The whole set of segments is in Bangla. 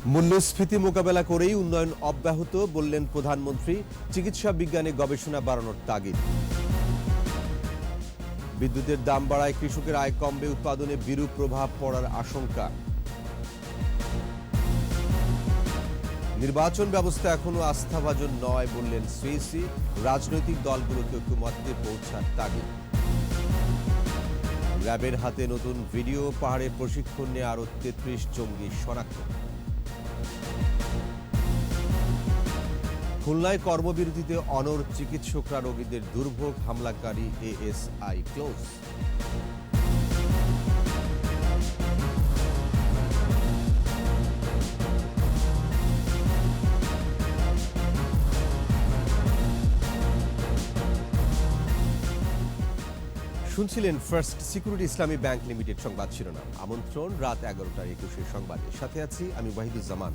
মূল্যস্ফীতি মোকাবেলা করেই উন্নয়ন অব্যাহত বললেন প্রধানমন্ত্রী। চিকিৎসা বিজ্ঞানে গবেষণা বাড়ানোর তাগিদ। বিদ্যুতের দাম বাড়ায় কৃষকের আয় কমবে, উৎপাদনে বিরূপ প্রভাব পড়ার আশঙ্কা। নির্বাচন ব্যবস্থা এখনো আস্থাভাজন নয় বললেন সিইসি। রাজনৈতিক দলগুলোকে ঐকমত্যে পৌঁছার তাগিদ। র্যাবের হাতে নতুন ভিডিও, পাহাড়ে প্রশিক্ষণ নিয়ে আরো ৩৩ জঙ্গি শনাক্ত। খুলনায় কর্মবিরতিতে অনড় চিকিৎসকরা, রোগীদের দুর্ভোগ, হামলাকারী এএসআই ক্লোজ। শুনছিলেন ফার্স্ট সিকিউরিটি ইসলামী ব্যাংক লিমিটেড সংবাদ শিরোনাম। আমন্ত্রণ রাত 11টার 21 সংবাদে। সাথে আছি আমি ওয়াহিদুজ্জামান।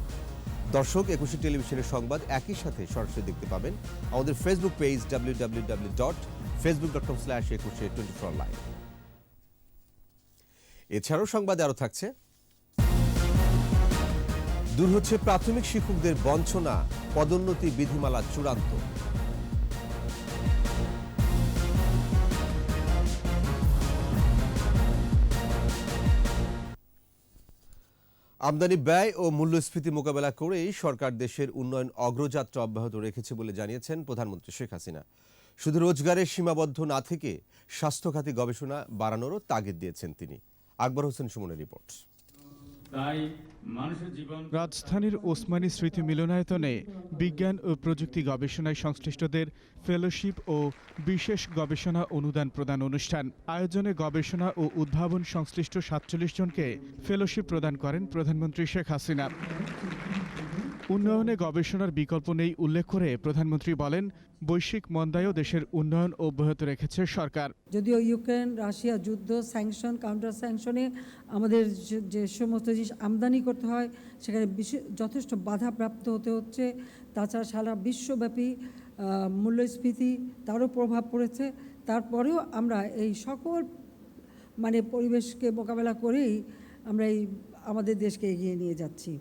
দর্শক, 21 টেলিভিশনের সংবাদ একই সাথে সরাসরি দেখতে পাবেন আমাদের ফেসবুক পেজ www.facebook.com/2124live। এছাড়াও সংবাদে আরো থাকছে, দূর হচ্ছে প্রাথমিক শিক্ষকদের বঞ্চনা, পদোন্নতি বিধিমালা চূড়ান্ত। আমদানি ব্যয় ও মূল্যস্ফীতি মোকাবেলা করেই সরকার দেশের উন্নয়ন অগ্রযাত্রা অব্যাহত রেখেছে বলে জানিয়েছেন প্রধানমন্ত্রী শেখ হাসিনা। শুধু রোজগারের সীমাবদ্ধ না থেকে স্বাস্থ্য খাতে গবেষণা বাড়ানোরও তাগিদ দিয়েছেন তিনি। আকবর হোসেন সুমনের রিপোর্ট। রাজধানীর ওসমানী স্মৃতি মিলনায়তনে বিজ্ঞান ও প্রযুক্তি গবেষণায় সংশ্লিষ্টদের ফেলোশিপ ও বিশেষ গবেষণা অনুদান প্রদান অনুষ্ঠান। আয়োজনে গবেষণা ও উদ্ভাবন সংশ্লিষ্ট ৪৭ জনকে ফেলোশিপ প্রদান করেন প্রধানমন্ত্রী শেখ হাসিনা। উন্নয়নে গবেষণার বিকল্প নেই উল্লেখ করে প্রধানমন্ত্রী বলেন, বৈশ্বিক মন্দায়ও দেশের উন্নয়ন অব্যাহত রেখেছে সরকার। যদিও ইউক্রেন রাশিয়া যুদ্ধ, স্যাংশন, কাউন্টার স্যাংশনে আমাদের যে সমস্ত জিনিস আমদানি করতে হয় সেখানে যথেষ্ট বাধাপ্রাপ্ত হতে হচ্ছে। তাছাড়া সারা বিশ্বব্যাপী মূল্যস্ফীতি তারও প্রভাব পড়েছে। তারপরেও আমরা এই সকল পরিবেশকে মোকাবেলা করেই আমরা আমাদের দেশকে এগিয়ে নিয়ে যাচ্ছি।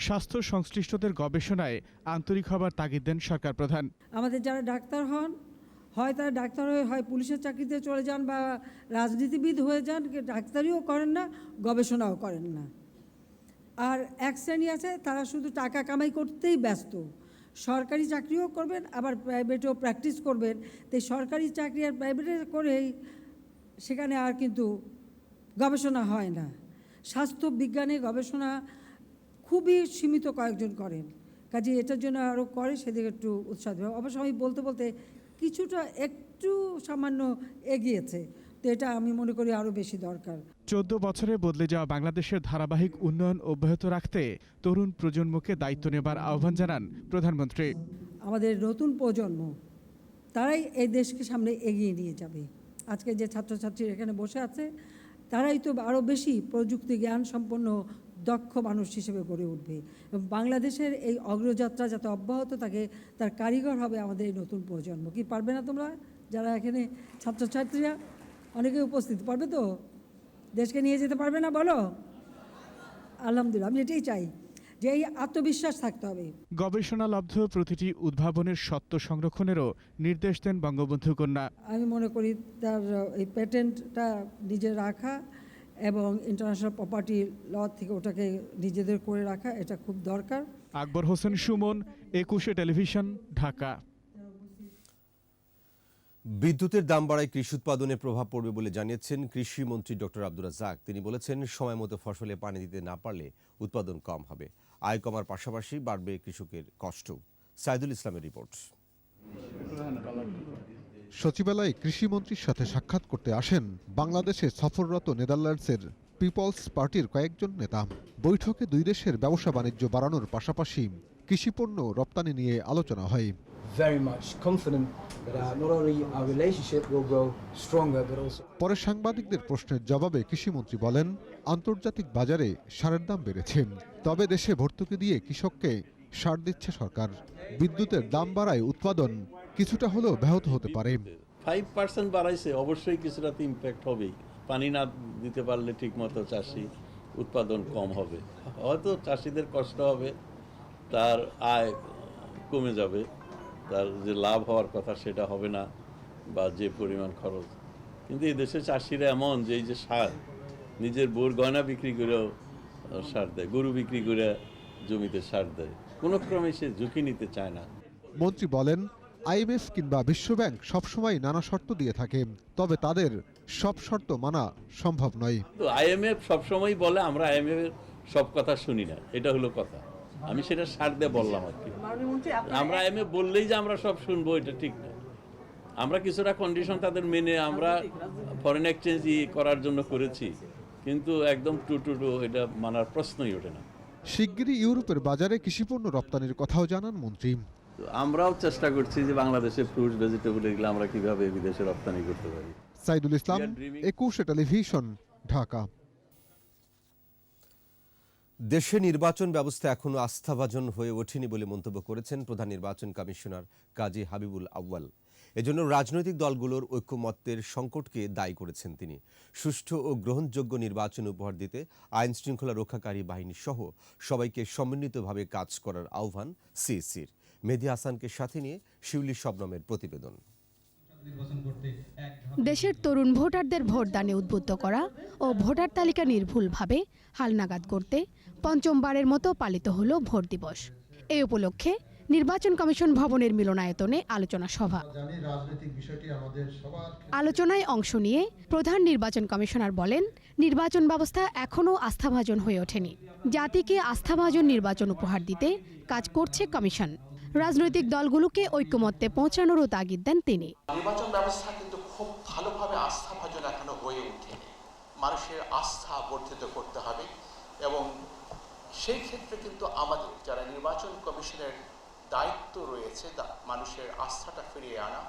স্বাস্থ্য সংশ্লিষ্টদের গবেষণায় আন্তরিক হবার তাগিদ দেন সরকার প্রধান। আমাদের যারা ডাক্তার হন, হয় তারা ডাক্তার হয়ে হয় পুলিশের চাকরিতে চলে যান বা রাজনীতিবিদ হয়ে যান, ডাক্তারিও করেন না, গবেষণাও করেন না। আর এক শ্রেণী আছে তারা শুধু টাকা কামাই করতেই ব্যস্ত। সরকারি চাকরিও করবেন আবার প্রাইভেটেও প্র্যাকটিস করবেন। তাই সরকারি চাকরি আর প্রাইভেটে করেই সেখানে আর কিন্তু গবেষণা হয় না। স্বাস্থ্য বিজ্ঞানে গবেষণা খুবই সীমিত কয়েকজন করেন। কাজে এটার জন্য আরও করে সেদিকে একটু উৎসাহ দেবে। অবশ্য আমি বলতে বলতে কিছুটা একটু সামান্য এগিয়েছে, তো এটা আমি মনে করি আরও বেশি দরকার। 14 বছরে বদলে যাওয়া বাংলাদেশের ধারাবাহিক উন্নয়ন অব্যাহত রাখতে তরুণ প্রজন্মকে দায়িত্ব নেবার আহ্বান জানান প্রধানমন্ত্রী। আমাদের নতুন প্রজন্ম তারাই এই দেশকে সামনে এগিয়ে নিয়ে যাবে। আজকে যে ছাত্রছাত্রী এখানে বসে আছে তারাই তো আরও বেশি প্রযুক্তি জ্ঞান সম্পন্ন দক্ষ মানুষ হিসেবে গড়ে উঠবে। এবং বাংলাদেশের এই অগ্রযাত্রা যাতে অব্যাহত থাকে তার কারিগর হবে আমাদের এই নতুন প্রজন্ম। কি পারবে না তোমরা যারা এখানে ছাত্রছাত্রীরা অনেকে উপস্থিত, পারবে তো? দেশকে নিয়ে যেতে পারবে না বলো? আলহামদুলিল্লাহ, আমি এটাই চাই যে এই আত্মবিশ্বাস থাকতে হবে। গবেষণালব্ধ প্রতিটি উদ্ভাবনের সত্ত্ব সংরক্ষণেরও নির্দেশ দেন বঙ্গবন্ধু কন্যা। আমি মনে করি তার এই প্যাটেন্টটা নিজে রাখা এবং ইন্টারন্যাশনাল প্রপার্টি ল থেকে ওটাকে নিজেদের করে রাখা এটা খুব দরকার। আকবর হোসেন সুমন, 21 টেলিভিশন, ঢাকা। বিদ্যুতের দাম বাড়ায় কৃষি উৎপাদনে প্রভাব পড়বে বলে জানিয়েছেন কৃষিমন্ত্রী ডক্টর আব্দুর রাজ্জাক। তিনি বলেছেন, সময় মতো ফসলে পানি দিতে না পারলে উৎপাদন কম হবে, আয় কমার পাশাপাশি বাড়বে কৃষকের কষ্ট। সাইদুল ইসলামের রিপোর্ট। সচিবালয়ে কৃষিমন্ত্রীর সাথে সাক্ষাৎ করতে আসেন বাংলাদেশে সফররত নেদারল্যান্ডসের পিপলস পার্টির কয়েকজন নেতা। বৈঠকে দুই দেশের ব্যবসা বাণিজ্য বাড়ানোর পাশাপাশি কৃষিপণ্য রপ্তানি নিয়ে আলোচনা হয়। পরে সাংবাদিকদের প্রশ্নের জবাবে কৃষিমন্ত্রী বলেন, আন্তর্জাতিক বাজারে সারের দাম বেড়েছে, তবে দেশে ভর্তুকি দিয়ে কৃষককে সার দিচ্ছে সরকার। বিদ্যুতের দাম বাড়ায় উৎপাদন কিছুটা হলেও ব্যাহত হতে পারে। 5% বাড়াইছে, অবশ্যই কিছুটা ইম্প্যাক্ট হবেই। পানি না দিতে পারলে ঠিক মতো চাষি উৎপাদন কম হবে, হয়তো চাষিদের কষ্ট হবে, তার আয় কমে যাবে, তার যে লাভ হওয়ার কথা সেটা হবে না, বা যে পরিমাণ খরচ। কিন্তু এই দেশের চাষিরা এমন যে এই যে সার, নিজের বউর গয়না বিক্রি করেও সার দেয়, গরু বিক্রি করে জমিতে সার দেয়, কোনো ক্রমে সে ঝুঁকি নিতে চায় না। মন্ত্রী বলেন, আইএমএফ কিংবা বিশ্বব্যাংক সবসময় নানা শর্ত দিয়ে থাকে, তবে তাদের সব শর্ত মানা সম্ভব নয়। তো আইএমএফ সবসময় বলে আমরা আইএমএফ এর সব কথা শুনি না, এটা হলো কথা। আমি সেটা সার দিয়ে বললাম আর কি। আমরা আইএমএফ বললেই যে আমরা সব শুনবো, এটা ঠিক না। আমরা কিছুটা কন্ডিশন তাদের মেনে আমরা ফরেন এক্সচেঞ্জ করার জন্য করেছি, কিন্তু একদম টু এটা মানার প্রশ্নই ওঠে না। শিগগিরই ইউরোপের বাজারে কৃষিপণ্য রপ্তানির কথাও জানান মন্ত্রী। তো আমরাও চেষ্টা করছি যে বাংলাদেশের ফ্রুটস ভেজিটেবল এগুলো আমরা কিভাবে বিদেশে রপ্তানি করতে পারি। সাইদুল ইসলাম, 21 টেলিভিশন, ঢাকা। দেশে নির্বাচন ব্যবস্থা এখনো আস্থাভাজন হয়ে ওঠেনি বলে মন্তব্য করেছেন প্রধান নির্বাচন কমিশনার কাজী হাবিবুল আউয়াল। এজন্য রাজনৈতিক দলগুলোর ঐক্যমত্যের সংকটকে দায়ী করেছেন তিনি। সুষ্ঠু ও গ্রহণযোগ্য নির্বাচন উপহার দিতে আইন শৃঙ্খলা রক্ষাকারী বাহিনী সহ সবাইকে সমন্বিতভাবে কাজ করার আহ্বান সিইসির। মেহেদী হাসানকে সাথে নিয়ে শিউলি শবনমের প্রতিবেদন। দেশের তরুণ ভোটারদের ভোটদানে উদ্বুদ্ধ করা ও ভোটার তালিকা নির্ভুলভাবে হালনাগাদ করতে পঞ্চমবারের মতো পালিত হলো ভোট দিবস। এই উপলক্ষে নির্বাচন কমিশন ভবনের মিলনায়তনে আলোচনা সভা। আলোচনায় অংশ নিয়ে প্রধান নির্বাচন কমিশনার বলেন, নির্বাচন ব্যবস্থা এখনও আস্থাভাজন হয়ে ওঠেনি। জাতিকে আস্থাভাজন নির্বাচন উপহার দিতে কাজ করছে কমিশন। রাজনৈতিক দলগুলোকে ঐক্যমত্যে পৌঁছানোরও তাগিদ দেন তিনি। নির্বাচন ব্যবস্থা কিন্তু খুব ভালোভাবে আস্থাভাজন এখনো হয়ে ওঠেনি। মানুষের আস্থা বর্ধিত করতে হবে, এবং সেই ক্ষেত্রে কিন্তু আমাদের যারা নির্বাচন কমিশনের দায়িত্ব রয়েছে মানুষের আস্থাটা ফিরিয়ে আনা।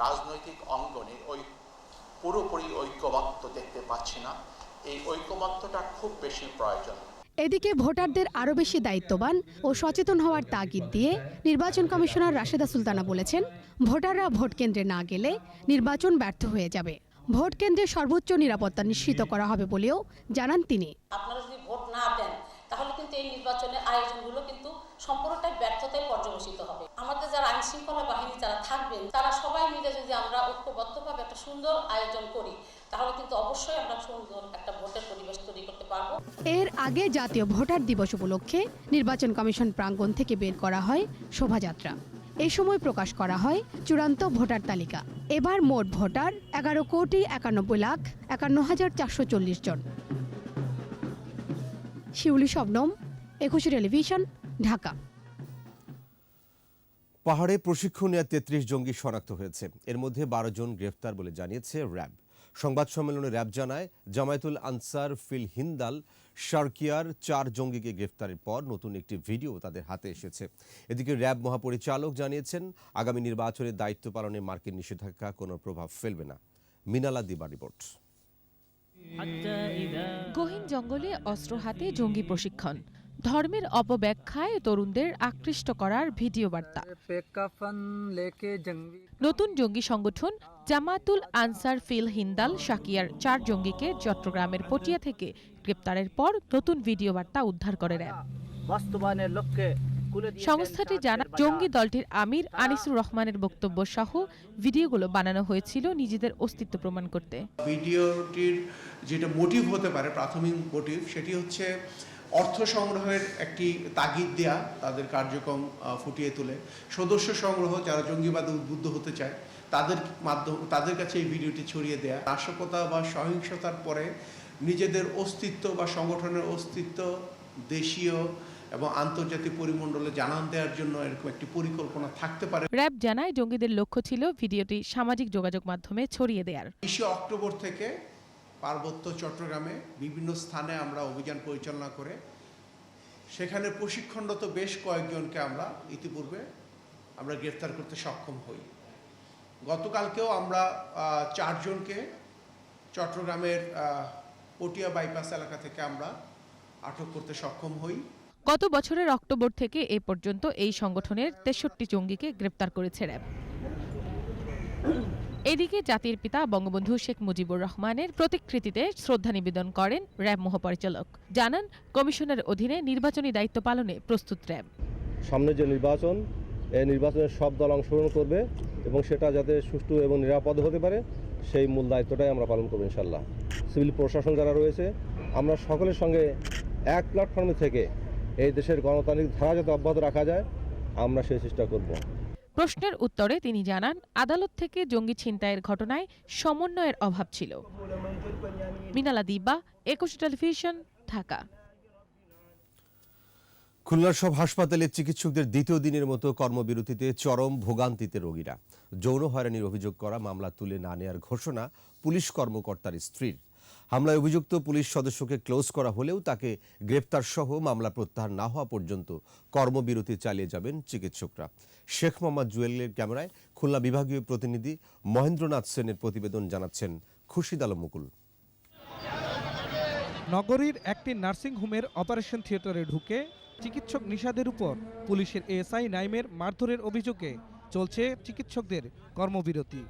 রাজনৈতিক অঙ্গনে পুরোপুরি ঐক্যমত্য দেখতে পাচ্ছি না, এই ঐক্যমত্যটা খুব বেশি প্রয়োজন। এদিকে ভোটারদের আরও বেশি দায়িত্ববান ও সচেতন হওয়ার তাগিদ দিয়ে নির্বাচন কমিশনার রাশেদা সুলতানা বলেছেন, ভোটাররা ভোট কেন্দ্রে না গেলে নির্বাচন ব্যর্থ হয়ে যাবে। ভোট কেন্দ্রে সর্বোচ্চ নিরাপত্তা নিশ্চিত করা হবে বলেও জানান তিনি। আপনারা যদি ভোট না দেন তাহলে কিন্তু এই নির্বাচনের আয়োজনগুলো কিন্তু সম্পূর্ণটাই ব্যর্থতায় পর্যবেসিত হবে। আমাদের যারা আইন শৃঙ্খলা বাহিনী যারা থাকবেন তারা সবাই মিলে যদি আমরা ঐক্যবদ্ধভাবে একটা সুন্দর আয়োজন করি, তাহলে কিন্তু অবশ্যই আমরা সুন্দর একটা ভোটের পরিবেশ তৈরি করতে পারবো। এর আগে জাতীয় ভোটার দিবস উপলক্ষে নির্বাচন কমিশন প্রাঙ্গণ থেকে বের করা হয় শোভাযাত্রা। এই সময় প্রকাশ করা হয় চূড়ান্ত ভোটার তালিকা। এবার মোট ভোটার 11,91,51,440 জন। শিউলি শবনম, 21 টেলিভিশন, ঢাকা। পাহাড়ে প্রশিক্ষণ নেওয়া 33 জঙ্গি শনাক্ত হয়েছে। এর মধ্যে 12 জন গ্রেফতার বলে জানিয়েছে র্যাব। সংবাদ সম্মেলনে র্যাব জানায়, জামায়াতুল আনসার ফিল হিন্দাল শারকিয়ার 4 জঙ্গিকে গ্রেফতারের পর নতুন একটি ভিডিও তাদের হাতে এসেছে। এদিকে র্যাব মহাপরিচালক জানিয়েছেন, আগামী নির্বাচনের দায়িত্ব পালনে মার্কিন নিষেধাজ্ঞা কোনো প্রভাব ফেলবে না। মিনালা দিবা রিপোর্ট। গহীন জঙ্গলে অস্ত্র হাতে জঙ্গি প্রশিক্ষণ, ধর্মের অপব্যাখ্যায় তরুণদের আকৃষ্ট করার ভিডিও বার্তা। নতুন জঙ্গি সংগঠন জামাতুল আনসার ফিল হিন্দাল শাকিয়ার 4 জঙ্গিকে চট্টগ্রামের পটিয়া থেকে গ্রেপ্তারের পর নতুন ভিডিও বার্তা উদ্ধার করে র্যাব। বাস্তবায়নের লক্ষ্যে সংস্থাটি জানায়, জঙ্গি দলটির আমির আনিসুর রহমানের বক্তব্য সহ ভিডিওগুলো বানানো হয়েছিল নিজেদের অস্তিত্ব প্রমাণ করতে। ভিডিওটির যেটা মোটিভ হতে পারে, প্রাথমিক মোটিভ, সেটি হচ্ছে অর্থ সংগ্রহের একটি তাগিদ দেয়া, তাদের কার্যক্রম ফুটিয়ে তুলে সদস্য সংগ্রহ, যারা জঙ্গিবাদে উদ্বুদ্ধ হতে চায় তাদের কাছে এই ভিডিওটি ছড়িয়ে দেয়া, নাশকতা বা সহিংসতার পরে নিজেদের অস্তিত্ব বা সংগঠনের অস্তিত্ব দেশীয় এবং আন্তর্জাতিক পরিমণ্ডলে জানান দেওয়ার জন্য এরকম একটি পরিকল্পনা থাকতে পারে। র্যাব জানায়, জঙ্গিদের লক্ষ্য ছিল ভিডিওটি সামাজিক যোগাযোগ মাধ্যমে ছড়িয়ে দেওয়ার। 20 অক্টোবর থেকে পার্বত্য চট্টগ্রামে বিভিন্ন স্থানে আমরা অভিযান পরিচালনা করে সেখানে প্রশিক্ষণরত বেশ কয়েকজনকে আমরা ইতিপূর্বে গ্রেফতার করতে সক্ষম হই। গতকালকেও আমরা 4 জনকে চট্টগ্রামের পটিয়া বাইপাস এলাকা থেকে আমরা আটক করতে সক্ষম হই। গত বছরের অক্টোবর থেকে এ পর্যন্ত এই সংগঠনের 63 জঙ্গিকে গ্রেপ্তার করেছে র্যাব। এদিকে জাতির পিতা বঙ্গবন্ধু শেখ মুজিবুর রহমানের প্রতিকৃতিতে শ্রদ্ধা নিবেদন করেন র্যাব মহাপরিচালক। জানান, কমিশনের অধীনে নির্বাচনী দায়িত্ব পালনে প্রস্তুত র্যাব। সামনে যে নির্বাচন, এই নির্বাচনের সব দল অংশগ্রহণ করবে এবং সেটা যাতে সুষ্ঠু এবং নিরাপদ হতে পারে সেই মূল দায়িত্বটাই আমরা পালন করব ইনশাল্লাহ। সিভিল প্রশাসন যারা রয়েছে, আমরা সকলের সঙ্গে এক প্ল্যাটফর্মে থেকে এই দেশের গণতান্ত্রিক ধারা যাতে অব্যাহত রাখা যায়, আমরা সেই চেষ্টা করব। প্রশ্নের উত্তরে তিনি জানান, আদালত থেকে জঙ্গি ছিনতাইয়ের ঘটনায় সমন্বয়ের অভাব ছিল। মিনালা দিব্যা, 21 টেলিভিশন, ঢাকা। খুলনার সব হাসপাতালে চিকিৎসকদের দ্বিতীয় দিনের মতো কর্মবিরতিতে চরম ভোগান্তিতে রোগীরা। যৌন হয়রানির অভিযোগ করা মামলা তুলে না নেয়ার ঘোষণা পুলিশ কর্মকর্তার স্ত্রীর। হামলায় অভিযুক্ত পুলিশ সদস্যকে ক্লোজ করা হলেও তাকে গ্রেপ্তার সহ মামলা প্রত্যাহার না হওয়া পর্যন্ত কর্মবিরতি চালিয়ে যাবেন চিকিৎসকরা। শেখ মোহাম্মদ জুয়েলের ক্যামেরায় খুলনা বিভাগীয় প্রতিনিধি মহেন্দ্রনাথ সেনের প্রতিবেদন, জানাচ্ছেন খুরশিদ আলম মুকুল। নগরীর একটি নার্সিং হোমের অপারেশন থিয়েটারে ঢুকে চিকিৎসক নিশাদের উপর পুলিশের এএসআই নাইমের মারধরের অভিযোগে চলছে চিকিৎসকদের কর্মবিরতি।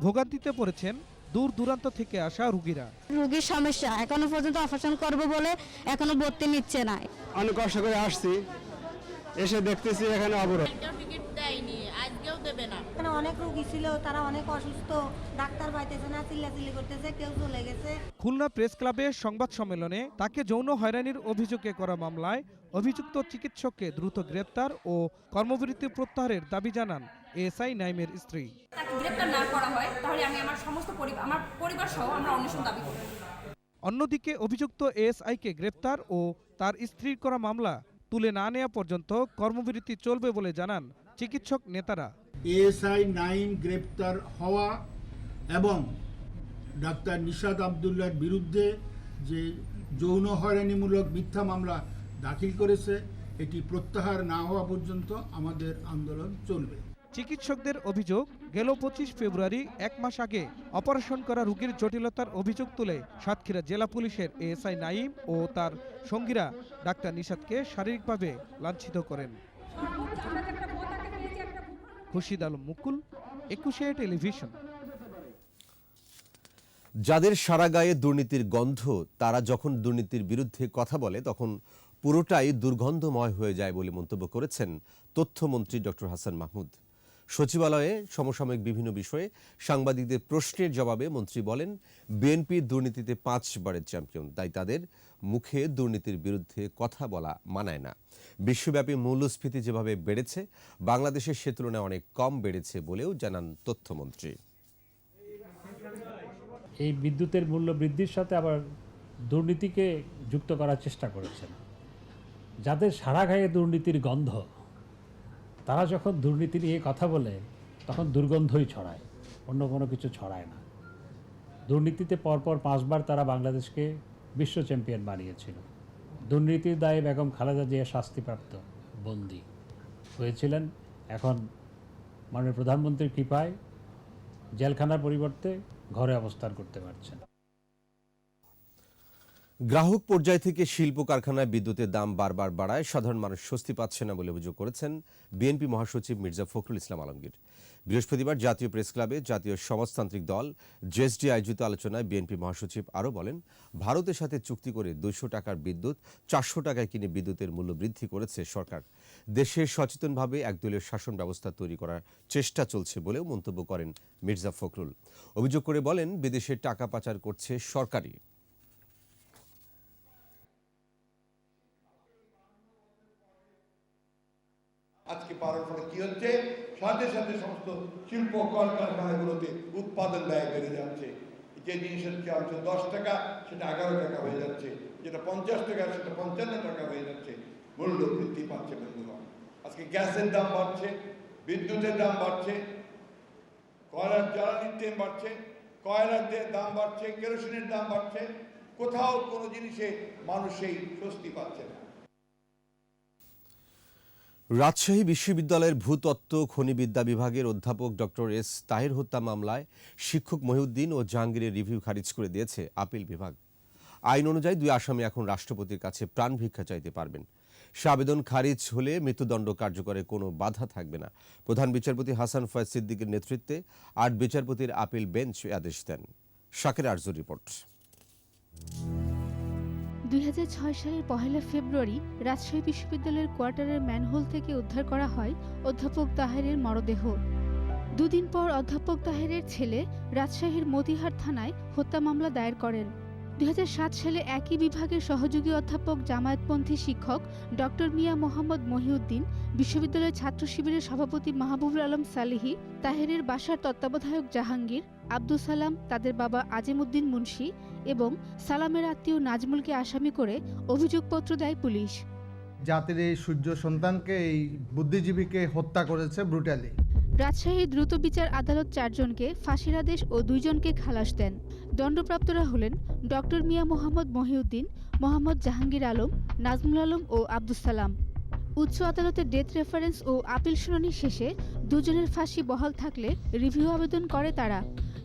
ভোগান্তিতে পড়েছেন দূর দূরান্ত থেকে আসা রোগীরা। রোগীর সমস্যা এখনো পর্যন্ত অপারেশন করবে বলে এখনো ভর্তি নিচ্ছে না। অনেক কষ্ট করে আসছি, এসে দেখতেছি এখানে অবরোধ। এখানে অনেক রোগী ছিল, তারা অনেক অসুস্থ, ডাক্তার পাইতেছে না, চিল্লাচিল্লি করতেছে, কেউ চলে গেছে। খুলনা প্রেস ক্লাবে সংবাদ সম্মেলনে তাকে যৌন হয়রানির অভিযোগে করা মামলায় অভিযুক্ত চিকিৎসককে দ্রুত গ্রেপ্তার ও কর্মবিরতি প্রত্যাহারের দাবি জানান এএসআই নাইমের স্ত্রী। তাকে গ্রেপ্তার না করা হয় তাহলে আমি আমার সমস্ত পরিবার সহ আমরা অনশন দাবি করব। অন্যদিকে অভিযুক্ত এএসআইকে গ্রেপ্তার ও তার স্ত্রীর করা মামলা তুলে না নেওয়া পর্যন্ত কর্মবিরতি চলবে বলে জানান চিকিৎসক নেতারা। এএসআই নাইম গ্রেপ্তার হওয়া এবং ডাক্তার নিশাদ আব্দুল্লাহর বিরুদ্ধে যে যৌন হয়রানিমূলক মিথ্যা মামলা দাখিল করেছে, এটি প্রত্যাহার না হওয়া পর্যন্ত আমাদের আন্দোলন চলবে। চিকিৎসকদের অভিযোগ, গেল 25 ফেব্রুয়ারি, এক মাস আগে অপারেশন করা রোগীর জটিলতার অভিযোগ তুলে সাতক্ষীরা জেলা পুলিশের এএসআই নাইম ও তার সঙ্গীরা ডাক্তার নিশাদকে শারীরিকভাবে লাঞ্ছিত করেন। খুরশিদ আলম মুকুল, 21 টেলিভিশন। যাদের সারা গায়ে দুর্নীতির গন্ধ, তারা যখন দুর্নীতির বিরুদ্ধে কথা বলে তখন পুরোটাই দুর্গন্ধময় হয়ে যায় বলে মন্তব্য করেছেন তথ্যমন্ত্রী ডক্টর হাসান মাহমুদ। সচিবালয়ে সমসাময়িক বিভিন্ন বিষয়ে সাংবাদিকদের প্রশ্নের জবাবে মন্ত্রী বলেন, বিএনপি দুর্নীতিতে 5 বারের চ্যাম্পিয়ন, তাই তাদের মুখে দুর্নীতির বিরুদ্ধে কথা বলা মানায় না। বিশ্বব্যাপী মূল্যস্ফীতি যেভাবে বেড়েছে, বাংলাদেশের সে তুলনায় অনেক কম বেড়েছে বলেও জানান তথ্যমন্ত্রী। এই বিদ্যুতের মূল্য বৃদ্ধির সাথে আবার দুর্নীতিকে যুক্ত করার চেষ্টা করেছেন। যাদের সারা গায়ে দুর্নীতির গন্ধ, তারা যখন দুর্নীতি নিয়ে কথা বলে তখন দুর্গন্ধই ছড়ায়, অন্য কোনো কিছু ছড়ায় না। দুর্নীতিতে পরপর 5 বার তারা বাংলাদেশকে বিশ্ব চ্যাম্পিয়ন বানিয়েছিল। দুর্নীতির দায়ে বেগম খালেদা জিয়া শাস্তিপ্রাপ্ত বন্দী হয়েছিলেন। এখন মাননীয় প্রধানমন্ত্রীর কৃপায় জেলখানার পরিবর্তে ঘরে অবস্থান করতে পারছেন। গ্রাহক পর্যায় থেকে শিল্প কারখানায় বিদ্যুতের দাম বারবার বাড়ায় সাধারণ মানুষ স্বস্তি পাচ্ছে না বলে অভিযোগ করেছেন বিএনপি মহাসচিব মির্জা ফখরুল ইসলাম আলমগীর। বৃহস্পতিবার জাতীয় প্রেস ক্লাবে জাতীয় সমাজতান্ত্রিক দল জেএসডি আয়োজিত আলোচনায় বিএনপি মহাসচিব আরও বলেন, ভারতের সাথে চুক্তি করে 200 টাকার বিদ্যুৎ 400 টাকায় কিনে বিদ্যুতের মূল্য বৃদ্ধি করেছে সরকার। দেশে সচেতনভাবে একদলীয় শাসন ব্যবস্থা তৈরি করার চেষ্টা চলছে বলেও মন্তব্য করেন মির্জা ফখরুল। অভিযোগ করে বলেন, বিদেশে টাকা পাচার করছে সরকারই। আজকে পাওয়ার ফলে কি হচ্ছে, সাথে সাথে সমস্ত শিল্প কলকারখানাগুলোতে উৎপাদন ব্যয় বেড়ে যাচ্ছে। যে জিনিসের চাল 10 টাকা সেটা 11 টাকা হয়ে যাচ্ছে, যেটা 50 টাকা সেটা 55 টাকা হয়ে যাচ্ছে। মূল্য বৃদ্ধি পাচ্ছে বন্ধুগণ। আজকে গ্যাসের দাম বাড়ছে, বিদ্যুতের দাম বাড়ছে, কয়লার জ্বালানির তেল বাড়ছে, কয়লার দাম বাড়ছে, কেরোসিনের দাম বাড়ছে। কোথাও কোনো জিনিসে মানুষ সেই স্বস্তি পাচ্ছে না। রাজশাহী বিশ্ববিদ্যালয়ের ভূতত্ত্ব খনিবিদ্যা বিভাগের অধ্যাপক ডক্টর এস তাহের হত্যা মামলায় শিক্ষক মহিউদ্দিন ও জাহাঙ্গীরের রিভিউ খারিজ করে দিয়েছে আপিল বিভাগ। আইন অনুযায়ী 2 আসামি এখন রাষ্ট্রপতির কাছে প্রাণ ভিক্ষা চাইতে পারবেন। সে আবেদন খারিজ হলে মৃত্যুদণ্ড কার্যকরে কোনো বাধা থাকবে না। প্রধান বিচারপতি হাসান ফয়েজ সিদ্দিকের নেতৃত্বে ৮ বিচারপতির আপিল বেঞ্চ আদেশ দেন। শাকের আরজুর রিপোর্ট। ২০০৬ সালের ১ ফেব্রুয়ারি রাজশাহী বিশ্ববিদ্যালয়ের কোয়ার্টারের ম্যানহোল থেকে উদ্ধার করা হয় অধ্যাপক তাহেরের মরদেহ। দুদিন পর অধ্যাপক তাহেরের ছেলে রাজশাহীর মতিহার থানায় হত্যা মামলা দায়ের করেন। ২০০৭ সালে একই বিভাগের সহযোগী অধ্যাপক জামায়াতপন্থী শিক্ষক ডক্টর মিয়া মোহাম্মদ মহিউদ্দিন, বিশ্ববিদ্যালয়ের ছাত্র শিবিরের সভাপতি মাহবুবুল আলম সালেহী, তাহেরের বাসার তত্ত্বাবধায়ক জাহাঙ্গীর, আব্দুল সালাম, তাদের বাবা আজিমউদ্দিন মুন্সি এবং সালামের আত্মীয় নাজমুলকে আসামি করে অভিযোগপত্র দেয় পুলিশ। জাতির এই সূর্য সন্তানকে, এই বুদ্ধিজীবীকে হত্যা করেছে ব্রুটালি। রাজশাহী দ্রুত বিচার আদালত ৪ জনকে ফাঁসির আদেশ ও ২ জনকে খালাস দেন। দণ্ডপ্রাপ্তরা হলেন ডক্টর মিয়া মোহাম্মদ মহিউদ্দিন, মোহাম্মদ জাহাঙ্গীর আলম, নাজমুল আলম ও আব্দুল সালাম। উচ্চ আদালতের ডেথ রেফারেন্স ও আপিল শুনানি শেষে ২ জনের ফাঁসি বহাল থাকলে রিভিউ আবেদন করে তারা।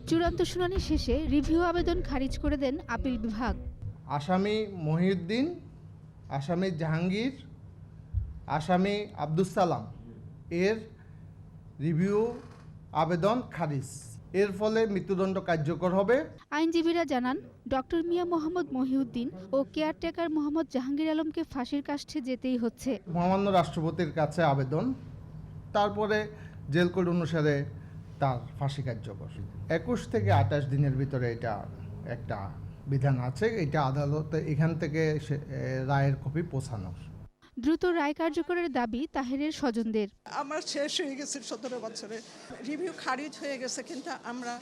চূড়ান্ত শুনানি শেষে রিভিউ আবেদন খারিজ করে দেন আপিল বিভাগ। আসামি মহিউদ্দিন, আসামি জাহাঙ্গীর, আসামি আব্দুল সালাম এর রিভিউ আবেদন খারিজ। এর ফলে মৃত্যুদণ্ড কার্যকর হবে। আইনজীবীরা জানান, ডক্টর মিয়া মোহাম্মদ মহিউদ্দিন ও কেয়ারটেকার মোহাম্মদ জাহাঙ্গীর আলমকে ফাঁসির কাষ্ঠে যেতেই হচ্ছে। মহামান্য রাষ্ট্রপতির কাছে আবেদন, তারপরে জেল কোড অনুসারে তার ফাঁসি কার্যকর। ২১ থেকে ২৮ দিনের ভিতরে এটা একটা বিধান আছে, এটা আদালতে এখান থেকে রায়ের কপি পৌঁছানোর। দ্রুত রায় কার্যকরের দাবি তাহেরের স্বজনদের। আমার শেষ হয়ে গেছে ১৭ বছরে, রিভিউ খারিজ হয়ে গেছে, কিন্তু আমরা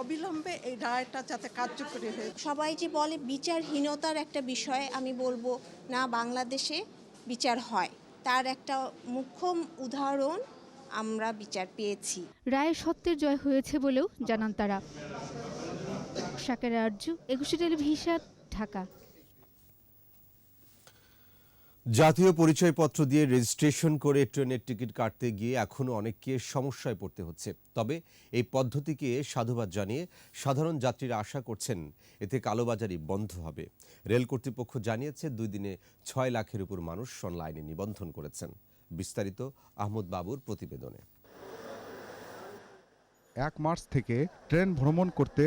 অবিলম্বে এই রায়টা যাতে কার্যকরী হয়। সবাই যে বলে বিচারহীনতার একটা বিষয়, আমি বলবো না, বাংলাদেশে বিচার হয়, তার একটা মুখ্য উদাহরণ আমরা বিচার পেয়েছি। রায়ে সত্যের জয় হয়েছে বলেও জানান তারা। শাকের আরজু, ২১ টেলিভিশন, ঢাকা। জাতীয় পরিচয়পত্র দিয়ে রেজিস্ট্রেশন করে ট্রেনের টিকিট কাটতে গিয়ে এখনও অনেককে সমস্যায় পড়তে হচ্ছে। তবে এই পদ্ধতিকে সাধুবাদ জানিয়ে সাধারণ যাত্রীরা আশা করছেন এতে কালোবাজারি বন্ধ হবে। রেল কর্তৃপক্ষ জানিয়েছে 2 দিনে 6 লাখের উপর মানুষ অনলাইনে নিবন্ধন করেছেন। বিস্তারিত আহমদ বাবুর প্রতিবেদনে। ১ মার্চ থেকে ট্রেন ভ্রমণ করতে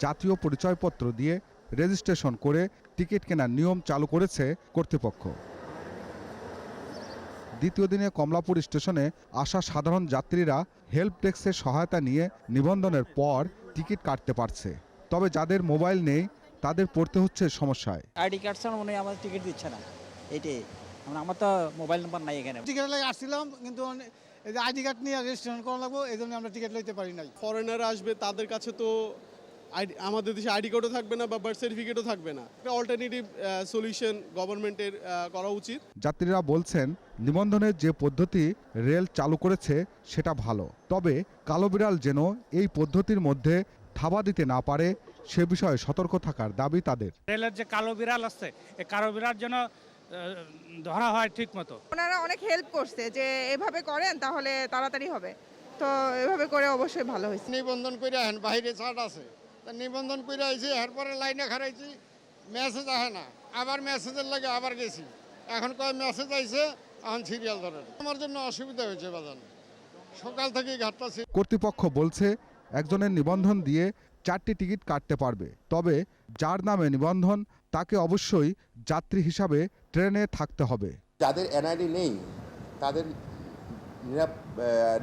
জাতীয় পরিচয়পত্র দিয়ে রেজিস্ট্রেশন করে টিকিট কেনার নিয়ম চালু করেছে কর্তৃপক্ষ। দ্বিতীয় দিনে কমলাপুর স্টেশনে আসা সাধারণ যাত্রীরা হেল্প ডেস্কের সহায়তা নিয়ে নিবন্ধনের পর টিকিট কাটতে পারছে। তবে যাদের মোবাইল নেই তাদের পড়তে হচ্ছে সমস্যায়। আইডি কার্ড ছাড়া মনে হয় আমার টিকিট দিচ্ছে না, এটাই আমার তো মোবাইল নাম্বার নাই এখানে। টিকিট লাগে আসছিলাম, কিন্তু আইডি কার্ড নিয়ে রেজিস্ট্রেশন করা লাগবো, এই জন্য আমরা টিকিট লইতে পারি নাই। ফরেনার আসবে, তাদের কাছে তো আমাদের দেশে আইডি কার্ডও থাকবে না বা বার্থ সার্টিফিকেটও থাকবে না। একটা অল্টারনেটিভ সলিউশন গভর্নমেন্টের করা উচিত। যাত্রীরা বলছেন নিবন্ধনের যে পদ্ধতি রেল চালু করেছে সেটা ভালো, তবে কালো বিড়াল যেন এই পদ্ধতির মধ্যে থাবা দিতে না পারে সে বিষয়ে সতর্ক থাকার দাবি তাদের। রেলের যে কালো বিড়াল আছে, এই কালো বিড়াল যেন ধরা হয় ঠিক মতো। ওনারা অনেক হেল্প করছে যে এভাবে করেন তাহলে তাড়াতাড়ি হবে, তো এভাবে করে অবশ্যই ভালো হয়েছে। নিবন্ধন করে বাইরে ছাড় আছে, নিবন্ধন করে আইছি, এরপরে লাইনে খারাইছি, মেসেজ আসে না, আবার মেসেজের লাগে আবার গেছি, এখন কয় মেসেজ আইছে, এখন সিরিয়াল ধরেন। আমার জন্য অসুবিধা হয়েছে বাজান, সকাল থেকে ঘাটটা। কর্তৃপক্ষ বলছে একজনের নিবন্ধন দিয়ে 4টি টিকিট কাটতে পারবে, তবে যার নামে নিবন্ধন তাকে অবশ্যই যাত্রী হিসাবে ট্রেনে থাকতে হবে। যাদের এনআইডি নেই তাদের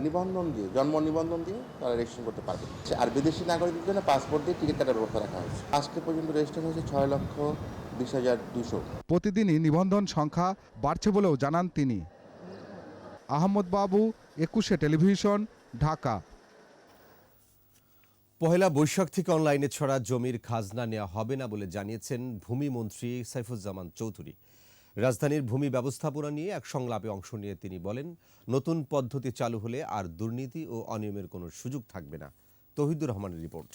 নিবন্ধন দিয়ে, জন্ম নিবন্ধন দিয়ে তারা রেজিস্ট্রেশন করতে পারবে। আর বিদেশি নাগরিকদের জন্য পাসপোর্ট দিয়ে টিকিট কাটার ব্যবস্থা রাখা হয়েছে। আজকে পর্যন্ত রেজিস্ট্রেশন হয়েছে 6,20,200। প্রতিদিনই নিবন্ধন সংখ্যা বাড়ছে বলেও জানান তিনি। আহমদ বাবু, 21 টেলিভিশন, ঢাকা। পহেলা বৈশাখ থেকে অনলাইনে ছড়া জমির খাজনা নেওয়া হবে না বলে জানিয়েছেন ভূমি মন্ত্রী সাইফুজ্জামান চৌধুরী। রাজধানীর ভূমি ব্যবস্থাপনা নিয়ে এক সংলাপে অংশ নিয়ে তিনি বলেন, নতুন পদ্ধতি চালু হলে আর দুর্নীতি ও অনিয়মের কোনো সুযোগ থাকবে না। তৌহিদুর রহমানের রিপোর্ট।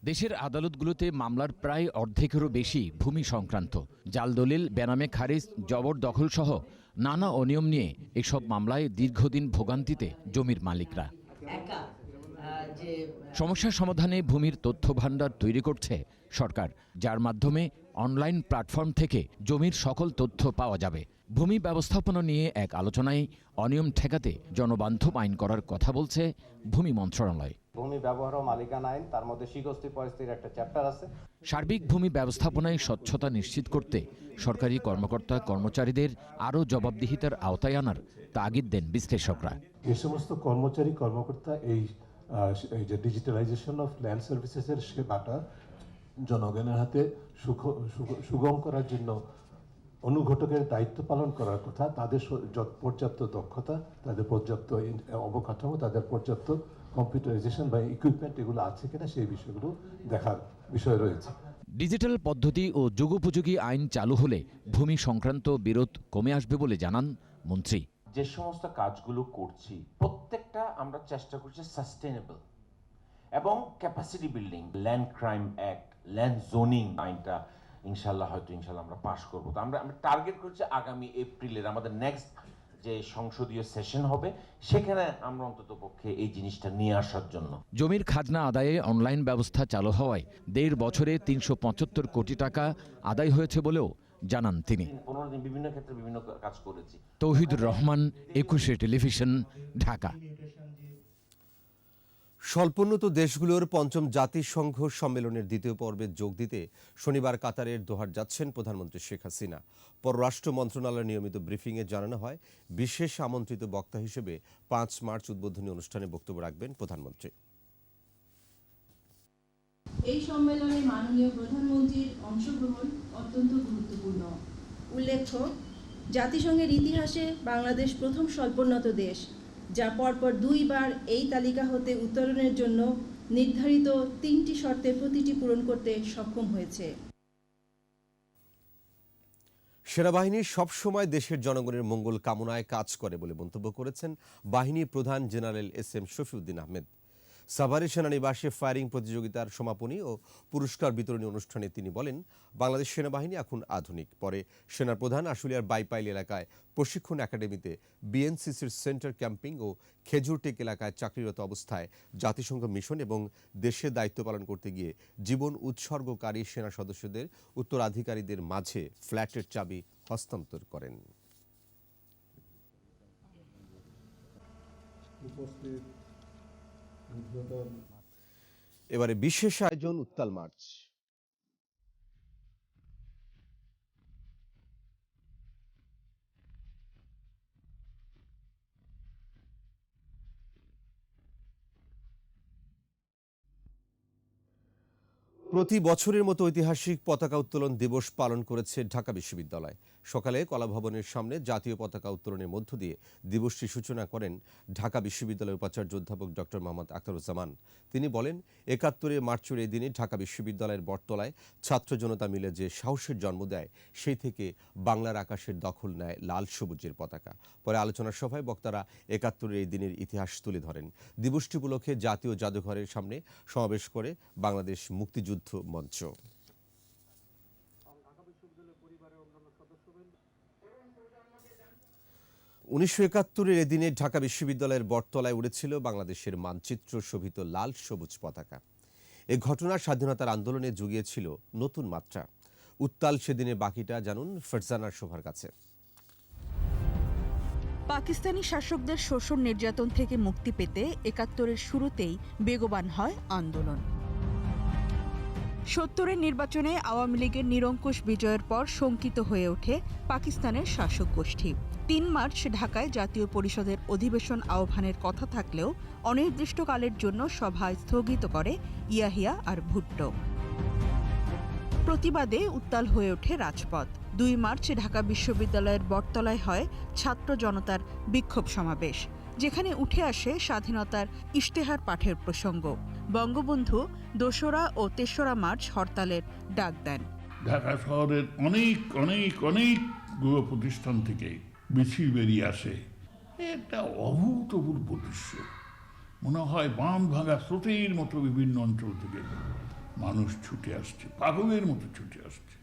দেশের আদালতগুলোতে মামলার প্রায় অর্ধেকেরও বেশি ভূমি সংক্রান্ত। জাল দলিল, বেনামে খারিজ, জবরদখল সহ নানা অনিয়ম নিয়ে এসব মামলায় দীর্ঘদিন ভোগান্তিতে জমির মালিকরা। সমস্যা সমাধানে ভূমির তথ্য ভাণ্ডার তৈরি করছে সরকার, যার মাধ্যমে অনলাইন প্ল্যাটফর্ম থেকে জমির সকল তথ্য পাওয়া যাবে। ভূমি ব্যবস্থাপনা নিয়ে এক আলোচনায় অনিয়ম ঠেকাতে জনবান্ধব আইন করার কথা বলছে ভূমি মন্ত্রণালয়। ভূমি ব্যবহার ও মালিকানা আইন, তার মধ্যে শিগগির পরিস্থিতির একটা চ্যাপ্টার আছে। সার্বিক ভূমি ব্যবস্থাপনায় স্বচ্ছতা নিশ্চিত করতে সরকারি কর্মকর্তা কর্মচারীদের আরও জবাবদিহিতার আওতায় আনার তাগিদ দেন বিশ্লেষকরা। এই সমস্ত কর্মচারী কর্মকর্তা এই যে ডিজিটালাইজেশন অফ ল্যান্ড সার্ভিসেসের সেবাটা জনগণের হাতে সুগম করার জন্য অনুঘটকের দায়িত্ব পালন করার কথা, তাদের পর্যাপ্ত দক্ষতা, তাদের পর্যাপ্ত অবকাঠামো, তাদের পর্যাপ্ত কম্পিউটারাইজেশন বা ইকুইপমেন্ট এগুলো আছে কিনা সেই বিষয়গুলো দেখার বিষয় রয়েছে। ডিজিটাল পদ্ধতি ও যুগোপযোগী আইন চালু হলে ভূমি সংক্রান্ত বিরোধ কমে আসবে বলে জানান মন্ত্রী। যে সমস্ত কাজগুলো করছি প্রত্যেকটা আমরা চেষ্টা করছি সাস্টেনেবল এবং capacity building. Land crime act, land zoning আইনটা ইনশাল্লাহ আমরা পাশ করবো। তো আমরা টার্গেট করছি আগামী এপ্রিলের আমাদের নেক্সট যে সংসদীয় সেশন হবে সেখানে আমরা অন্তত পক্ষে এই জিনিসটা নিয়ে আসার জন্য। জমির খাজনা আদায়ে অনলাইন ব্যবস্থা চালু হওয়ায় 1.5 বছরে 375 কোটি টাকা আদায় হয়েছে বলেও জানান তিনি। 15 দিন বিভিন্ন ক্ষেত্রে বিভিন্ন কাজ করেছি। তৌহিদুর রহমান, 21 টেলিভিশন, ঢাকা। স্বল্পোন্নত দেশগুলোর ৫ম জাতিসংঘ সম্মেলনের দ্বিতীয় পর্বে যোগ দিতে শনিবার কাতারের দোহার যাচ্ছেন প্রধানমন্ত্রী শেখ হাসিনা। পররাষ্ট্র মন্ত্রণালয়ের নিয়মিত ব্রিফিংয়ে জানানো হয়, বিশেষ আমন্ত্রিত বক্তা হিসেবে 5 মার্চ উদ্বোধনী অনুষ্ঠানে বক্তব্য রাখবেন প্রধানমন্ত্রী। এই সম্মেলনে মাননীয় প্রধানমন্ত্রীর অংশগ্রহণ অত্যন্ত গুরুত্বপূর্ণ। উল্লেখ্য, জাতিসংঘের ইতিহাসে বাংলাদেশ প্রথম স্বল্পোন্নত দেশ, যা পরপর 2 বার এই তালিকা হতে উত্তরণের জন্য নির্ধারিত 3টি শর্তের প্রতিটি পূরণ করতে সক্ষম হয়েছে। সেনাবাহিনী সবসময় দেশের জনগণের মঙ্গল কামনায় কাজ করে বলে মন্তব্য করেছেন বাহিনী প্রধান জেনারেল SM শফিউদ্দিন আহমেদ। সাভারে সেনানিবাসে ফায়ারিং প্রতিযোগিতার সমাপনী ও পুরস্কার বিতরণী অনুষ্ঠানে তিনি বলেন, বাংলাদেশ সেনাবাহিনী এখন আধুনিক। পরে সেনাপ্রধান আশুলিয়ার বাইপাইল এলাকায় প্রশিক্ষণ একাডেমিতে BNCCর সেন্টার ক্যাম্পিং ও খেজুরটেক এলাকায় চাকরিরত অবস্থায় জাতিসংঘ মিশন এবং দেশের দায়িত্ব পালন করতে গিয়ে জীবন উৎসর্গকারী সেনা সদস্যদের উত্তরাধিকারীদের মাঝে ফ্ল্যাটের চাবি হস্তান্তর করেন। এবারে বিশেষ আয়োজন উত্তাল মার্চ। প্রতি বছরের মতো ঐতিহাসিক পতাকা উত্তোলন দিবস পালন করেছে ঢাকা বিশ্ববিদ্যালয়। সকালে কলাভবনের সামনে জাতীয় পতাকা উত্তোলনের মধ্য দিয়ে দিবসটি সূচনা করেন ঢাকা বিশ্ববিদ্যালয়ের উপাচার্য অধ্যাপক ডক্টর মোহাম্মদ আখতারুজ্জামান। তিনি বলেন, ৭১ মার্চের এই দিনে ঢাকা বিশ্ববিদ্যালয়ের বটতলায় ছাত্র জনতা মিলে যে সাহসের জন্ম দেয়, সেই থেকে বাংলার আকাশের দখল নেয় লাল সবুজের পতাকা। পরে আলোচনা সভায় বক্তারা ৭১ এই দিনের ইতিহাস তুলে ধরেন। দিবসটি উপলক্ষে জাতীয় জাদুঘরের সামনে সমাবেশ করে বাংলাদেশ মুক্তিযুদ্ধ মঞ্চ। ১৯৭১ এদিনে ঢাকা বিশ্ববিদ্যালয়ের বটতলায় উড়েছিল বাংলাদেশের মানচিত্র শোভিত লাল সবুজ পতাকা। এ ঘটনা স্বাধীনতার আন্দোলনে জুগিয়েছিল নতুন মাত্রা। উত্তাল সেদিনে বাকিটা জানুন ফারজানার শোভার কাছে। পাকিস্তানি শাসকদের শোষণ নির্যাতন থেকে মুক্তি পেতে ৭১ শুরুতেই বেগবান হয় আন্দোলন। ৭০ নির্বাচনে আওয়ামী লীগের নিরঙ্কুশ বিজয়ের পর শঙ্কিত হয়ে ওঠে পাকিস্তানের শাসক গোষ্ঠী। ৩ মার্চ ঢাকায় জাতীয় পরিষদের অধিবেশন আহ্বানের কথা থাকলেও অনির্দিষ্টকালের জন্য সভা স্থগিত করে ইয়াহিয়া আর ভুট্টো। প্রতিবাদে উত্তাল হয়ে ওঠে রাজপথ। ২ মার্চ ঢাকা বিশ্ববিদ্যালয়ের বটতলায় হয় ছাত্র জনতার বিক্ষোভ সমাবেশ, যেখানে উঠে আসে স্বাধীনতার ইশতেহার পাঠের প্রসঙ্গ। বঙ্গবন্ধু ২রা ও ৩রা মার্চ হরতালের ডাক দেন। ঢাকা শহরের অনেক অনেক অনেক গৃহ প্রতিষ্ঠান থেকে মিছিল বেরিয়ে আসে। এটা অভূতপূর্ব দৃশ্য। মনে হয় বাঁধ ভাঙা স্রোতের মতো বিভিন্ন অঞ্চল থেকে মানুষ ছুটে আসছে, পাগলের মতো ছুটে আসছে।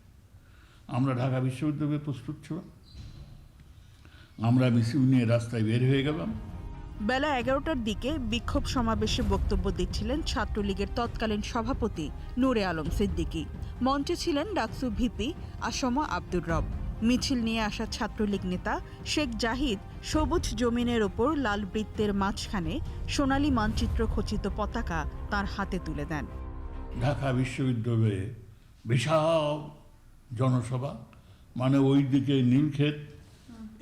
আমরা ঢাকা বিশ্ববিদ্যালয়ে প্রস্তুত ছিলাম। আমরা মিছিল নিয়ে রাস্তায় বের হয়ে গেলাম। বেলা 11টার দিকে বিক্ষোভ সমাবেশে বক্তব্য দিচ্ছিলেন ছাত্রলীগের তৎকালীন সভাপতি নূরে আলম সিদ্দিকী। মঞ্চে ছিলেন ডাকসু ভিপি আসমা আব্দুর রব। মিছিল নিয়ে আসা ছাত্রলীগ নেতা শেখ জাহিদ সবুজ জমিনের ওপর লাল বৃত্তের মাঝখানে সোনালী মানচিত্র খচিত পতাকা তার হাতে তুলে দেন। ঢাকা বিশ্ববিদ্যালয়ে বিশাল জনসভা, মানে ওই দিকে নীলক্ষেত,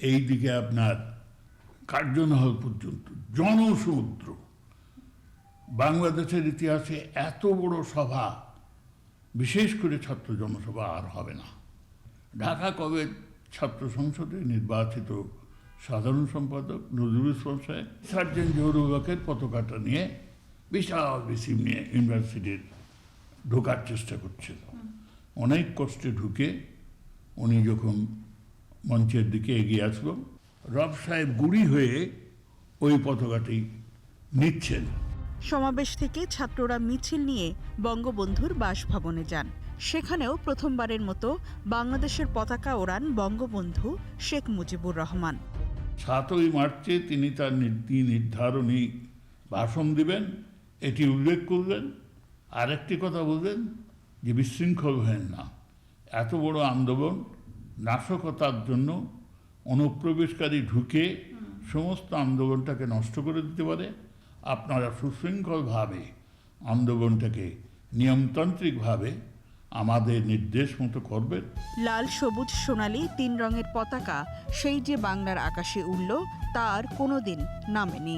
এই দিকে আপনার কার্জনহল পর্যন্ত জনসমুদ্র। বাংলাদেশের ইতিহাসে এত বড় সভা, বিশেষ করে ছাত্র জনসভা আর হবে না। ঢাকা কবে ছাত্র সংসদে নির্বাচিত সাধারণ সম্পাদক নজরুল ইসলাম সাহেব সার্জেন্ট জহুরুল হকের পতাকাটা নিয়ে বিশাল রিসিভ নিয়ে ইউনিভার্সিটির ঢোকার চেষ্টা করছিল। অনেক কষ্টে ঢুকে উনি যখন মঞ্চের দিকে এগিয়ে আসলো, রব সাহেব গুড়ি হয়ে ওই পতাকাটি নিচ্ছেন। সমাবেশ থেকে ছাত্ররা মিছিল নিয়ে বঙ্গবন্ধুর বাসভবনে যান। সেখানেও প্রথমবারের মতো বাংলাদেশের পতাকা ওড়ান বঙ্গবন্ধু শেখ মুজিবুর রহমান। 7ই মার্চে তিনি তার নীতি নির্ধারণী ভাষণ দিবেন, এটি উল্লেখ করলেন। আরেকটি কথা বললেন যে বিশৃঙ্খল হবেন না, এত বড় আন্দোলন নাশকতার জন্য অনুপ্রবেশকারী ঢুকে সমস্ত আন্দোলনটাকে নষ্ট করে দিতে পারে। আপনারা সুশৃঙ্খলভাবে আন্দোলনটাকে নিয়মতান্ত্রিকভাবে আমাদের নির্দেশ মতো করবেন। লাল, সবুজ, সোনালী 3 রঙের পতাকা সেই যে বাংলার আকাশে উড়ল তা আর কোনোদিন নামেনি।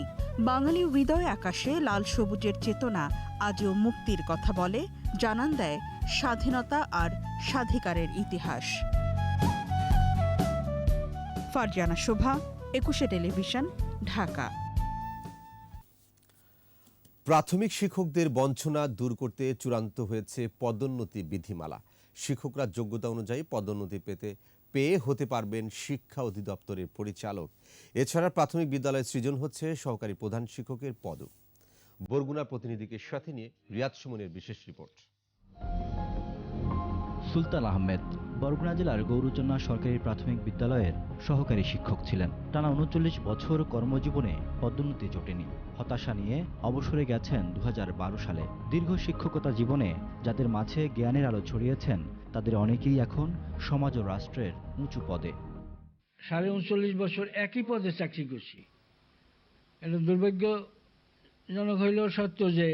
বাঙালি হৃদয় আকাশে লাল সবুজের চেতনা আজও মুক্তির কথা বলে, জানান দেয় স্বাধীনতা আর স্বাধিকারের ইতিহাস। ফারজানা শোভা, 21 টেলিভিশন, ঢাকা। প্রাথমিক শিক্ষকদের বঞ্চনা দূর করতে চূড়ান্ত হয়েছে পদোন্নতি বিধিমালা। শিক্ষকরা যোগ্যতা অনুযায়ী পদোন্নতি পেয়ে হতে পারবেন শিক্ষা অধিদপ্তরের পরিচালক। এছাড়া প্রাথমিক বিদ্যালয়ে সৃজন হচ্ছে সহকারী প্রধান শিক্ষকের পদও। বরগুনা প্রতিনিধিকে সাথে নিয়ে রিয়াদ সুমনের বিশেষ রিপোর্ট। সুলতান আহমেদ বরগুনা জেলার গৌরচন্না সরকারি প্রাথমিক বিদ্যালয়ের সহকারী শিক্ষক ছিলেন। টানা 39 বছর কর্মজীবনে পদোন্নতি জোটেনি। হতাশা নিয়ে অবসরে গেছেন 2012 সালে। দীর্ঘ শিক্ষকতা জীবনে যাদের মাঝে জ্ঞানের আলো ছড়িয়েছেন তাদের অনেকেই এখন সমাজ ও রাষ্ট্রের উঁচু পদে। 39.5 বছর একই পদে চাকরি করছি। এটা দুর্ভাগ্যজনক হইলেও সত্য যে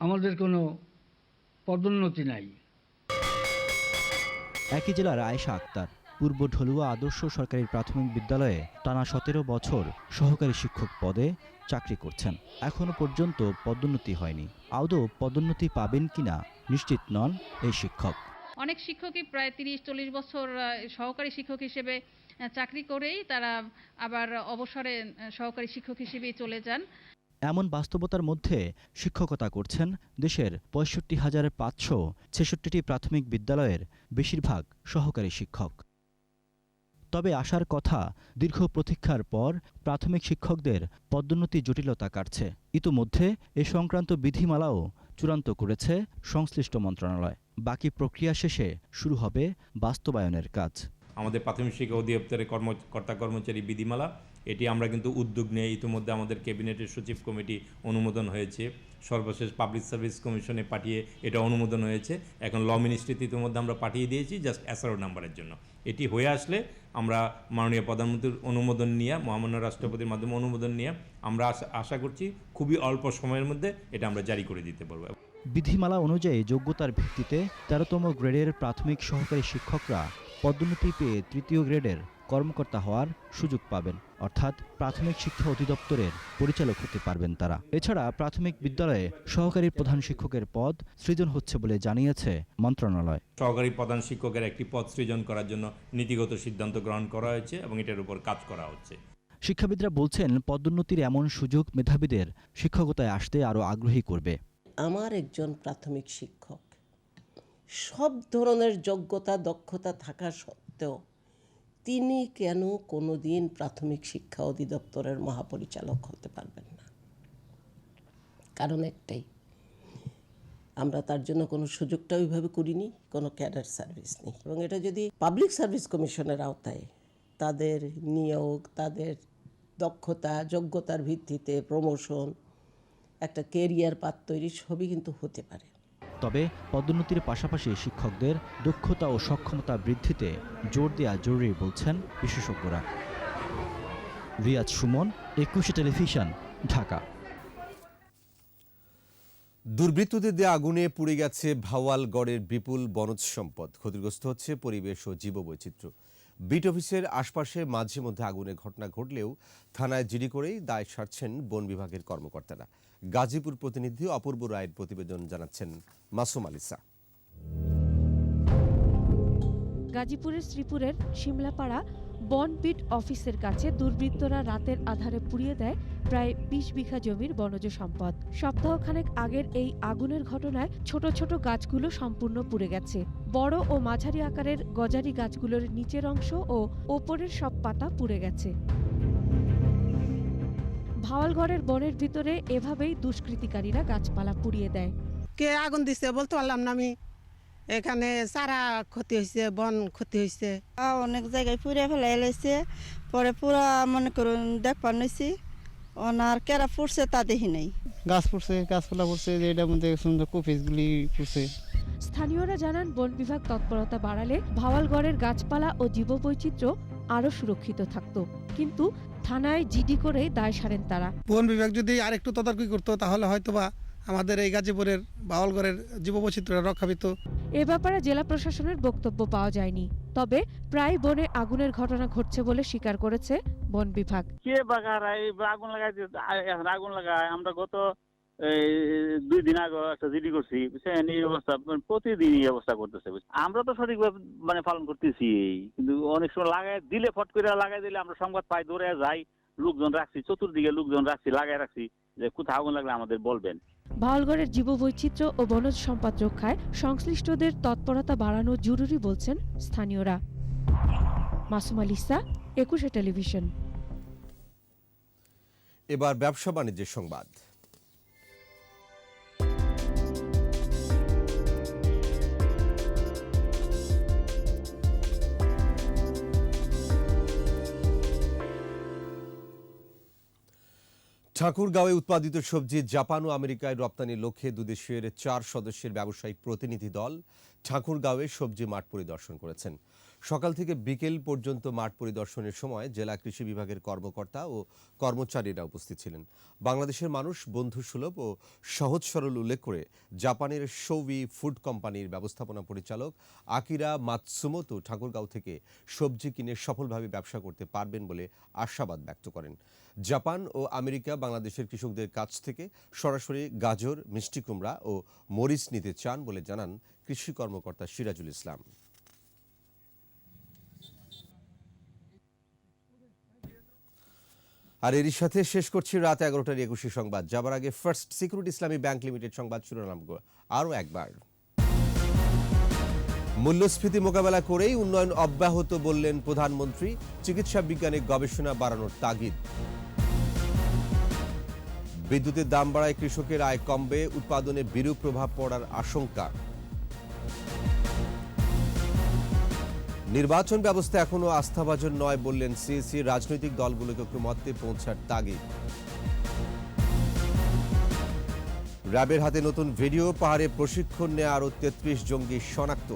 আমাদের কোনো পদোন্নতি নাই। একই জেলার আয়েশা আক্তার পূর্ব ঢলুয়া আদর্শ সরকারি প্রাথমিক বিদ্যালয়ে টানা 17 বছর সহকারী শিক্ষক পদে চাকরি করছেন। এখনো পর্যন্ত পদোন্নতি হয়নি। আদৌ পদোন্নতি পাবেন কিনা নিশ্চিত নন এই শিক্ষক। অনেক শিক্ষকই প্রায় 30-40 বছর সহকারী শিক্ষক হিসেবে চাকরি করেই তারা আবার অবসরে সহকারী শিক্ষক হিসেবেই চলে যান। এমন বাস্তবতার মধ্যে শিক্ষকতা করছেন দেশের 65,566টি প্রাথমিক বিদ্যালয়ের বেশিরভাগ সহকারী শিক্ষক। তবে আসার কথা, দীর্ঘ প্রতীক্ষার পর প্রাথমিক শিক্ষকদের পদোন্নতি জটিলতা কাটছে। ইতোমধ্যে এ সংক্রান্ত বিধিমালাও চূড়ান্ত করেছে সংশ্লিষ্ট মন্ত্রণালয়। বাকি প্রক্রিয়া শেষে শুরু হবে বাস্তবায়নের কাজ। আমাদের প্রাথমিক শিক্ষা অধিদপ্তরের কর্মকর্তা কর্মচারী বিধিমালা, এটি আমরা কিন্তু উদ্যোগ নিয়ে ইতিমধ্যে আমাদের ক্যাবিনেটের সচিব কমিটি অনুমোদন হয়েছে, সর্বশেষ পাবলিক সার্ভিস কমিশনে পাঠিয়ে এটা অনুমোদন হয়েছে। এখন ল মিনিস্ট্রিতে ইতিমধ্যে আমরা পাঠিয়ে দিয়েছি জাস্ট এসআরও নাম্বারের জন্য। এটি হয়ে আসলে আমরা মাননীয় প্রধানমন্ত্রীর অনুমোদন নিয়ে, মহামান্য রাষ্ট্রপতির মাধ্যমে অনুমোদন নিয়ে আমরা আশা করছি খুবই অল্প সময়ের মধ্যে এটা আমরা জারি করে দিতে পারবো। বিধিমালা অনুযায়ী যোগ্যতার ভিত্তিতে 13তম গ্রেডের প্রাথমিক সহকারী শিক্ষকরা পদোন্নতি পেয়ে 3য় গ্রেডের কর্মকর্তা হওয়ার সুযোগ পাবেন, অর্থাৎ প্রাথমিক শিক্ষা অধিদপ্তরের পরিচালক হতে পারবেন তারা। এছাড়া প্রাথমিক বিদ্যালয়ে সহকারী প্রধান শিক্ষকের পদ সৃজন হচ্ছে বলে জানিয়েছে মন্ত্রণালয়। সহকারী প্রধান শিক্ষকের একটি পদ সৃজন করার জন্য নীতিগত সিদ্ধান্ত গ্রহণ করা হয়েছে এবং এটার উপর কাজ করা হচ্ছে। শিক্ষাবিদরা বলছেন, পদোন্নতির এমন সুযোগ মেধাবীদের শিক্ষকতায় আসতে আরও আগ্রহী করবে। আমার একজন প্রাথমিক শিক্ষক সব ধরনের যোগ্যতা দক্ষতা থাকা সত্ত্বেও তিনি কেন কোনোদিন প্রাথমিক শিক্ষা অধিদপ্তরের মহাপরিচালক হতে পারবেন না? কারণ একটাই, আমরা তার জন্য কোনো সুযোগটা ওইভাবে করিনি, কোনো ক্যাডার সার্ভিস নেই। এবং এটা যদি পাবলিক সার্ভিস কমিশনের আওতায় তাদের নিয়োগ, তাদের দক্ষতা যোগ্যতার ভিত্তিতে প্রমোশন, একটা কেরিয়ার পাথ তৈরি সবই কিন্তু হতে পারে। তবে পদোন্নতির পাশাপাশি শিক্ষকদের দক্ষতা ও সক্ষমতা বৃদ্ধিতে জোর দেওয়া জরুরি বলছেন বিশেষজ্ঞরা। রিয়াজ সুমন, 21 টেলিভিশন, ঢাকা। দুর্বৃত্তদের দেয়া আগুনে পুড়ে গেছে ভাওয়ালগড়ের বিপুল বনজ সম্পদ। ক্ষতিগ্রস্ত হচ্ছে পরিবেশ ও জীববৈচিত্র্য। বিট অফিসের আশপাশে মাঝে মধ্যে আগুনের ঘটনা ঘটলেও থানায় জিডি করেই দায় সারছেন বন বিভাগের কর্মকর্তারা। গাজীপুর প্রতিনিধি অপূর্ব রায়ের প্রতিবেদন জানাচ্ছেন মাসুম আলিসা। গাজীপুরের শ্রীপুরের শিমলাপাড়া বন বিট অফিসের কাছে দুর্বৃত্তরা রাতের আধারে পুড়িয়ে দেয় প্রায় 20 বিঘা জমির বনজ সম্পদ। সপ্তাহখানেক আগের এই আগুনের ঘটনায় ছোট ছোট গাছগুলো সম্পূর্ণ পুড়ে গেছে। বড় ও মাঝারি আকারের গজারি গাছগুলোর নিচের অংশ ও ওপরের সব পাতা পুড়ে গেছে। ভাওয়ালগড়ের বনের ভিতরে এভাবেই দুষ্কৃতিকারীরা গাছপালা পুড়িয়ে দেয়। কে আগুন দিছে বলতে পারলাম না আমি। এখানে সারা ক্ষতি হয়েছে, বন ক্ষতি হয়েছে, অনেক জায়গায় পুড়ে ফেলাইছে। পরে পুরা মনে করুন দেখবার নিছি, ওনার কেরা পড়ছে তা দেখি নাই। গাছ পড়ছে, গাছপালা পড়ছে, যেটার মধ্যে সুন্দর কপিসগুলি পড়ছে। স্থানীয়রা জানান বন বিভাগ তৎপরতা বাড়ালে ভাওয়ালগড়ের গাছপালা ও জীববৈচিত্র্য আরো সুরক্ষিত থাকত, কিন্তু থানায় জিডি করে দায় সারেন তারা। বন বিভাগ যদি আরেকটু তদারকি করতো তাহলে হয়তোবা আমাদের এই গাজীপুরের ভাওয়ালগড়ের জীববৈচিত্র্য রক্ষা পেত। এ ব্যাপারে জেলা প্রশাসনের বক্তব্য পাওয়া যায়নি। তবে প্রায় বনে আগুনের ঘটনা ঘটছে বলে স্বীকার করেছে বন বিভাগ। কে বাগার আগুন লাগাইছে, এখন আগুন লাগায়। আমরা গত 2 দিন আগে একটা জিডি করছি, এই অবস্থা প্রতিদিন এই অবস্থা করতেছে। আমরা তো সঠিকভাবে পালন করতেছি, কিন্তু অনেক সময় লাগাই দিলে, ফট করে লাগাই দিলে আমরা সংবাদ পাই, দৌড়ে যাই, লোকজন রাখছি, চতুর্দিকে লোকজন রাখছি, লাগাই রাখছি যে কোথাও আগুন লাগলে আমাদের বলবেন। ভাওয়ালগড়ের জীববৈচিত্র্য ও বনজ সম্পদ রক্ষায় সংশ্লিষ্টদের তৎপরতা বাড়ানো জরুরি বলছেন স্থানীয়রা। মাসুম আলিসা, 21 টেলিভিশন। এবার ব্যবসা বাণিজ্যের সংবাদ। ঠাকুরগাঁওয়ে উৎপাদিত সবজি জাপান ও আমেরিকায় রপ্তানির লক্ষ্যে দুদেশের 4 সদস্যের ব্যবসায়িক প্রতিনিধি দল ঠাকুরগাঁওয়ে সবজি মাঠ পরিদর্শন করেছেন। সকাল থেকে বিকেল পর্যন্ত মাঠ পরিদর্শনের সময় জেলা কৃষি বিভাগের কর্মকর্তা ও কর্মচারীরা উপস্থিত ছিলেন। বাংলাদেশের মানুষ বন্ধুসুলভ ও সহজ সরল উল্লেখ করে জাপানের শৌবি ফুড কোম্পানির ব্যবস্থাপনা পরিচালক আকিরা মাতসুমোতো ঠাকুরগাঁও থেকে সবজি কিনে সফলভাবে ব্যবসা করতে পারবেন বলে আশাবাদ ব্যক্ত করেন। জাপান ও আমেরিকা বাংলাদেশের কৃষকদের কাছ থেকে সরাসরি গাজর, মিষ্টি কুমড়া ও মরিচ নিতে চান বলে জানান কৃষি কর্মকর্তা সিরাজুল ইসলাম। আর এরই সাথে শেষ করছি রাত 11টার 21 সংবাদ। যাবার আগে ফার্স্ট সিকিউরিটি ইসলামী ব্যাংক লিমিটেড সংবাদ শিরোনামগুলো আরও একবার। মূল্যস্ফীতি মোকাবেলা করেই উন্নয়ন অব্যাহত বললেন প্রধানমন্ত্রী। চিকিৎসা বিজ্ঞানে গবেষণা বাড়ানোর তাগিদ। বিদ্যুতের দাম বাড়ায় কৃষকের আয় কমবে, উৎপাদনে বিরূপ প্রভাব পড়ার আশঙ্কা। নির্বাচন ব্যবস্থা এখনো আস্থাভাজন নয় বললেন সিইসি। রাজনৈতিক দলগুলোকে ঐক্যমত্যে পৌঁছার তাগিদ। র্যাবের হাতে নতুন ভিডিও, পাহাড়ে প্রশিক্ষণ নেয়া আরও 33 জঙ্গি শনাক্ত।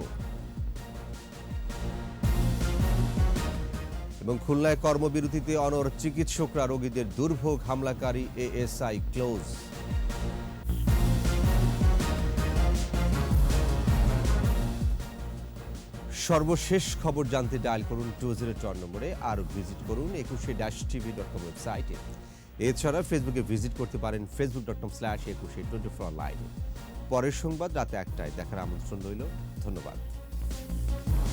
এবং খুলনায় কর্মবিরতিতে অনড় চিকিৎসকরা, রোগীদের দুর্ভোগ, হামলাকারী এএসআই ক্লোজ। সর্বশেষ খবর জানতে ডায়াল করুন 2024 নম্বরে, আর ভিজিট করুন 21-tv.com ওয়েবসাইটে। এছাড়া ফেসবুকে ভিজিট করতে পারেন facebook.com/2124 অনলাইনে। পরের সংবাদ রাতে 1টায় দেখার আমন্ত্রণ রইল। ধন্যবাদ।